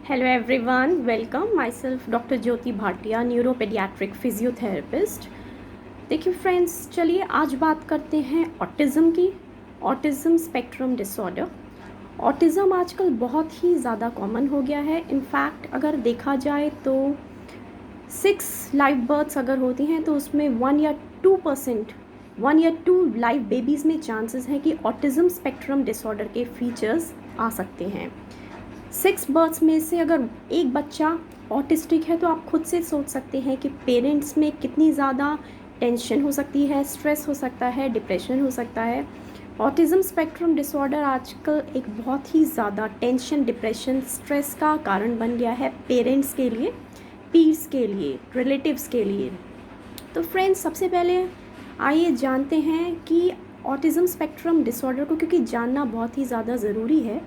Hello everyone, welcome. Myself Dr. Jyoti Bhatia, neuropaediatric physiotherapist. देखिए friends, चलिए आज बात करते हैं ऑटिज़म की। Autism spectrum disorder. ऑटिज़म आजकल बहुत ही ज़्यादा कॉमन हो गया है। इनफैक्ट अगर देखा जाए तो 6 लाइव बर्थ्स अगर होती हैं तो उसमें 1 या 2 लाइव बेबीज़ में चांसेस हैं कि ऑटिज़म स्पेक्ट्रम डिसऑर्डर के फीचर्स आ सकते हैं। 6 बर्थ्स में से अगर एक बच्चा ऑटिस्टिक है तो आप खुद से सोच सकते हैं कि पेरेंट्स में कितनी ज़्यादा टेंशन हो सकती है, स्ट्रेस हो सकता है, डिप्रेशन हो सकता है। ऑटिज़म स्पेक्ट्रम डिसऑर्डर आजकल एक बहुत ही ज़्यादा टेंशन, डिप्रेशन, स्ट्रेस का कारण बन गया है पेरेंट्स के लिए, पीर्स के लिए, रिलेटिव्स के लिए। तो फ्रेंड्स, सबसे पहले आइए जानते हैं कि ऑटिज़म स्पेक्ट्रम डिसऑर्डर को, क्योंकि जानना बहुत ही ज़्यादा ज़रूरी है।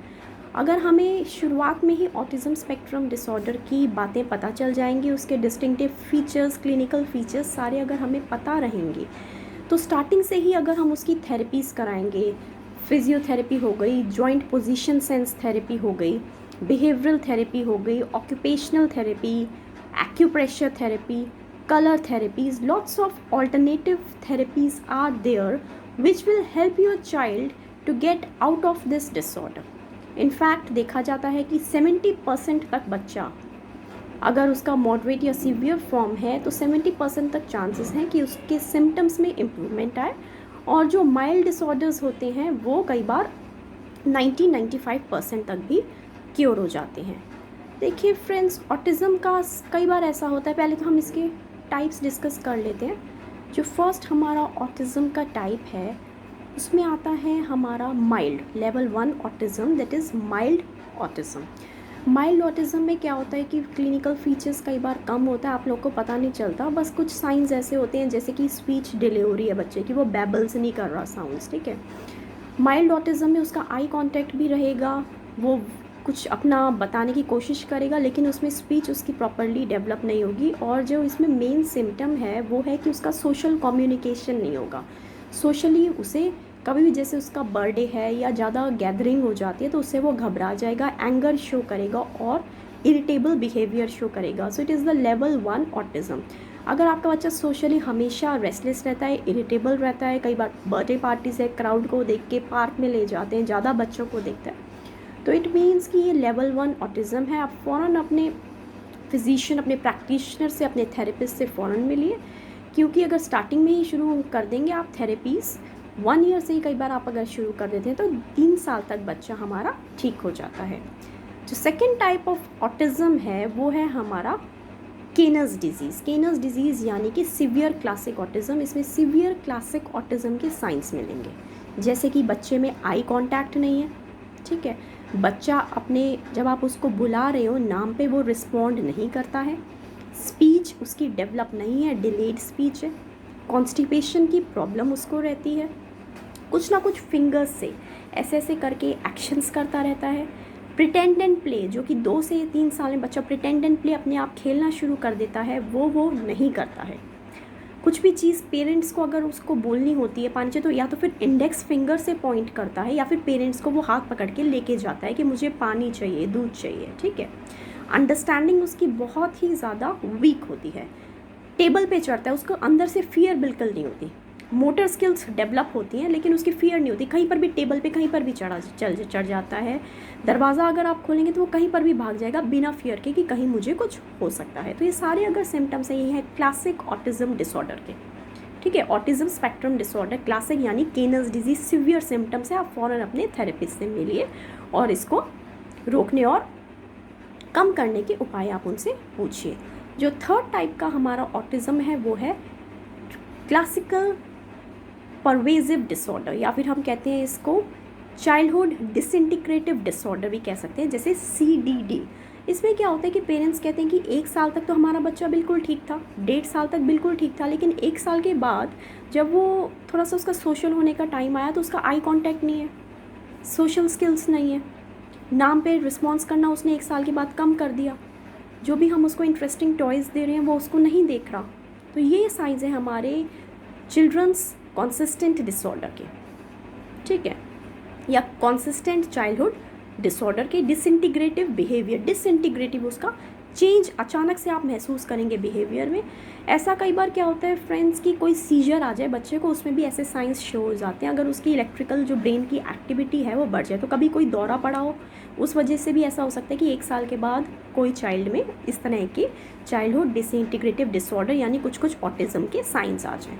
अगर हमें शुरुआत में ही ऑटिज़म स्पेक्ट्रम डिसऑर्डर की बातें पता चल जाएंगी, उसके डिस्टिंक्टिव फीचर्स, क्लिनिकल फीचर्स सारे अगर हमें पता रहेंगे, तो स्टार्टिंग से ही अगर हम उसकी थेरेपीज़ कराएंगे, फिजियोथेरेपी हो गई, जॉइंट पोजीशन सेंस थेरेपी हो गई, बिहेवियरल थेरेपी हो गई, occupational therapy, acupressure therapy, color therapies, lots of alternative therapies are there which will help your child to get out of this disorder. In fact देखा जाता है कि 70% तक बच्चा, अगर उसका मॉडरेट या सीवियर फॉर्म है तो 70% तक चांसेस हैं कि उसके सिम्टम्स में इम्प्रूवमेंट आए, और जो माइल्ड डिसऑर्डर्स होते हैं वो कई बार 90-95% तक भी क्योर हो जाते हैं। देखिए फ्रेंड्स, ऑटिज़म का कई बार ऐसा होता है, पहले तो हम इसके टाइप्स डिस्कस कर लेते हैं। जो फर्स्ट हमारा ऑटिज़म का टाइप है उसमें आता है हमारा mild level 1 autism, that is mild autism. Mild autism में क्या होता है कि क्लिनिकल फीचर्स कई बार कम होता है, आप लोग को पता नहीं चलता, बस कुछ साइंस ऐसे होते हैं जैसे कि स्पीच डिले हो रही है बच्चे की, वो बैबल्स नहीं कर रहा साउंड्स, ठीक है। माइल्ड ऑटिज़म में उसका आई कांटेक्ट भी रहेगा, वो कुछ अपना बताने की कोशिश करेगा, लेकिन उसमें स्पीच उसकी प्रॉपरली डेवलप नहीं होगी। और जो इसमें मेन सिम्टम है वो है कि उसका सोशल कम्युनिकेशन नहीं होगा। सोशली उसे कभी भी, जैसे उसका बर्थडे है या ज़्यादा गैदरिंग हो जाती है तो उससे वो घबरा जाएगा, एंगर शो करेगा और इरिटेबल बिहेवियर शो करेगा। So it is the level 1 autism. अगर आपका बच्चा सोशली हमेशा रेस्टलेस रहता है, इरिटेबल रहता है, कई बार बर्थडे पार्टीज़ है, क्राउड को देख के पार्क में ले जाते हैं, ज़्यादा बच्चों को देखता है, तो इट मीन्स कि ये लेवल 1 ऑटिज़म है। आप फ़ौरन अपने फिजिशियन, अपने प्रैक्टिशनर से, अपने थेरेपिस्ट से फ़ौरन मिलिए, क्योंकि अगर स्टार्टिंग में ही शुरू कर देंगे आप थेरेपीज़, 1 ईयर से ही कई बार आप अगर शुरू कर देते हैं तो 3 साल तक बच्चा हमारा ठीक हो जाता है। जो सेकेंड टाइप ऑफ ऑटिज़म है वो है हमारा केनर्स डिजीज़। केनर्स डिजीज़ यानी कि सीवियर क्लासिक ऑटिज़म। इसमें सीवियर क्लासिक ऑटिज़म के साइंस मिलेंगे, जैसे कि बच्चे में आई कांटेक्ट नहीं है, ठीक है, बच्चा अपने, जब आप उसको बुला रहे हो नाम पे, वो रिस्पॉन्ड नहीं करता है, स्पीच उसकी डेवलप नहीं है, डिलेड स्पीच है, कॉन्स्टिपेशन की प्रॉब्लम उसको रहती है, कुछ ना कुछ फिंगर्स से ऐसे ऐसे करके एक्शंस करता रहता है। प्रिटेंड एंड प्ले, जो कि 2 से 3 साल में बच्चा प्रिटेंड एंड प्ले अपने आप खेलना शुरू कर देता है, वो नहीं करता है। कुछ भी चीज़ पेरेंट्स को अगर उसको बोलनी होती है पानी चाहिए, तो या तो फिर इंडेक्स फिंगर से पॉइंट करता है या फिर पेरेंट्स को वो हाथ पकड़ के लेके जाता है कि मुझे पानी चाहिए, दूध चाहिए, ठीक है। अंडरस्टैंडिंग उसकी बहुत ही ज़्यादा वीक होती है। टेबल पे चढ़ता है, उसको अंदर से फियर बिल्कुल नहीं होती। मोटर स्किल्स डेवलप होती हैं लेकिन उसकी फियर नहीं होती, कहीं पर भी टेबल पे कहीं पर भी चढ़ जाता है। दरवाज़ा अगर आप खोलेंगे तो वो कहीं पर भी भाग जाएगा बिना फियर के कि कहीं मुझे कुछ हो सकता है। तो ये सारे अगर सिम्टम्स हैं, ये हैं क्लासिक ऑटिज़म डिसऑर्डर के, ठीक है। ऑटिज़म स्पेक्ट्रम डिसऑर्डर क्लासिक यानी केनर्स डिजीज, सीवियर सिम्टम्स है। आप फ़ौरन अपने थेरेपिस्ट से मिलिए और इसको रोकने और कम करने के उपाय आप उनसे पूछिए। जो थर्ड टाइप का हमारा ऑटिज़म है वो है क्लासिकल परवेजिव डिसऑर्डर, या फिर हम कहते हैं इसको चाइल्डहुड डिसइंटीग्रेटिव डिसऑर्डर भी कह सकते हैं, जैसे CDD। इसमें क्या होता है कि पेरेंट्स कहते हैं कि 1 साल तक तो हमारा बच्चा बिल्कुल ठीक था, 1.5 साल तक बिल्कुल ठीक था, लेकिन 1 साल के बाद जब वो थोड़ा सा उसका सोशल होने का टाइम आया तो उसका आई कांटेक्ट नहीं है, सोशल स्किल्स नहीं है, नाम पे रिस्पॉन्स करना उसने 1 साल के बाद कम कर दिया, जो भी हम उसको इंटरेस्टिंग टॉयज़ दे रहे हैं वो उसको नहीं देख रहा। तो ये साइंस हैं हमारे चिल्ड्रंस कॉन्सिस्टेंट डिसऑर्डर के, ठीक है, या कॉन्सिस्टेंट चाइल्डहुड डिसऑर्डर के डिसइंटीग्रेटिव बिहेवियर, डिसइंटीग्रेटिव उसका चेंज अचानक से आप महसूस करेंगे बिहेवियर में। ऐसा कई बार क्या होता है फ्रेंड्स कि कोई सीजर आ जाए बच्चे को, उसमें भी ऐसे साइंस शो हो जाते हैं। अगर उसकी इलेक्ट्रिकल जो ब्रेन की एक्टिविटी है वो बढ़ जाए, तो कभी कोई दौरा पड़ा हो, उस वजह से भी ऐसा हो सकता है कि 1 साल के बाद कोई चाइल्ड में इस तरह के चाइल्डहुड डिसइंटीग्रेटिव डिसऑर्डर यानी कुछ ऑटिज़म के साइंस आ जाएँ।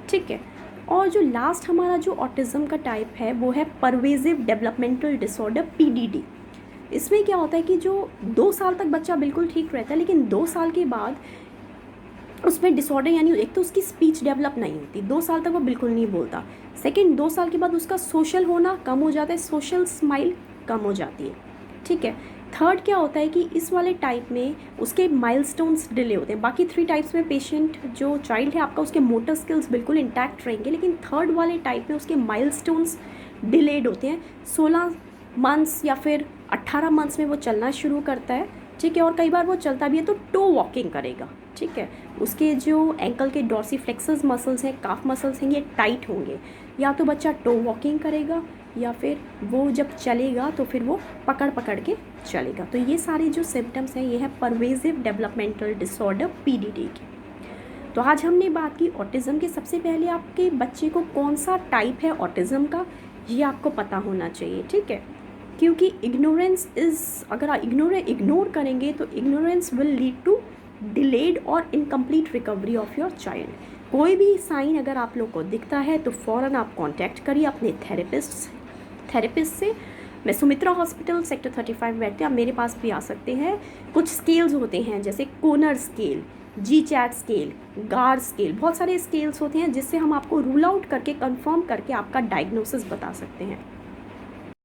ठीक है। और जो लास्ट हमारा जो ऑटिज़म का टाइप है वो है परवेजिव डेवलपमेंटल डिसऑर्डर, PDD। इसमें क्या होता है कि जो 2 साल तक बच्चा बिल्कुल ठीक रहता है, लेकिन 2 साल के बाद उसमें डिसऑर्डर यानी एक तो उसकी स्पीच डेवलप नहीं होती, 2 साल तक वो बिल्कुल नहीं बोलता। सेकंड, 2 साल के बाद उसका सोशल होना कम हो जाता है, सोशल स्माइल कम हो जाती है। ठीक है। थर्ड क्या होता है कि इस वाले टाइप में उसके माइलस्टोन्स डिले होते हैं। बाकी 3 टाइप्स में पेशेंट जो चाइल्ड है आपका, उसके मोटर स्किल्स बिल्कुल इंटैक्ट रहेंगे, लेकिन थर्ड वाले टाइप में उसके माइलस्टोन्स डिलेड होते हैं। 16 मंथ्स या फिर 18 मंथ्स में वो चलना शुरू करता है। ठीक है। और कई बार वो चलता भी है तो टो वॉकिंग करेगा। ठीक है। उसके जो एंकल के डॉर्सीफ्लेक्सस मसल्स हैं, काफ मसल्स हैं, ये टाइट होंगे। या तो बच्चा टो वॉकिंग करेगा या फिर वो जब चलेगा तो फिर वो पकड़ पकड़ के चलेगा। तो ये सारे जो सिम्टम्स हैं ये है परवेजिव डेवलपमेंटल डिसऑर्डर, PDD के। तो आज हमने बात की ऑटिज़म के। सबसे पहले आपके बच्चे को कौन सा टाइप है ऑटिज़म का ये आपको पता होना चाहिए। ठीक है। क्योंकि इग्नोरेंस अगर आप इग्नोर करेंगे तो ignorance will lead to delayed और incomplete recovery of your child. कोई भी साइन अगर आप लोग को दिखता है तो फ़ौरन आप कांटेक्ट करिए अपने थेरेपिस्ट से। मैं सुमित्रा हॉस्पिटल सेक्टर 35 बैठते हैं, आप मेरे पास भी आ सकते हैं। कुछ स्केल्स होते हैं जैसे कोनर स्केल, GCHAT स्केल, गार स्केल, बहुत सारे स्केल्स होते हैं जिससे हम आपको रूल आउट करके कंफर्म करके आपका डायग्नोसिस बता सकते हैं।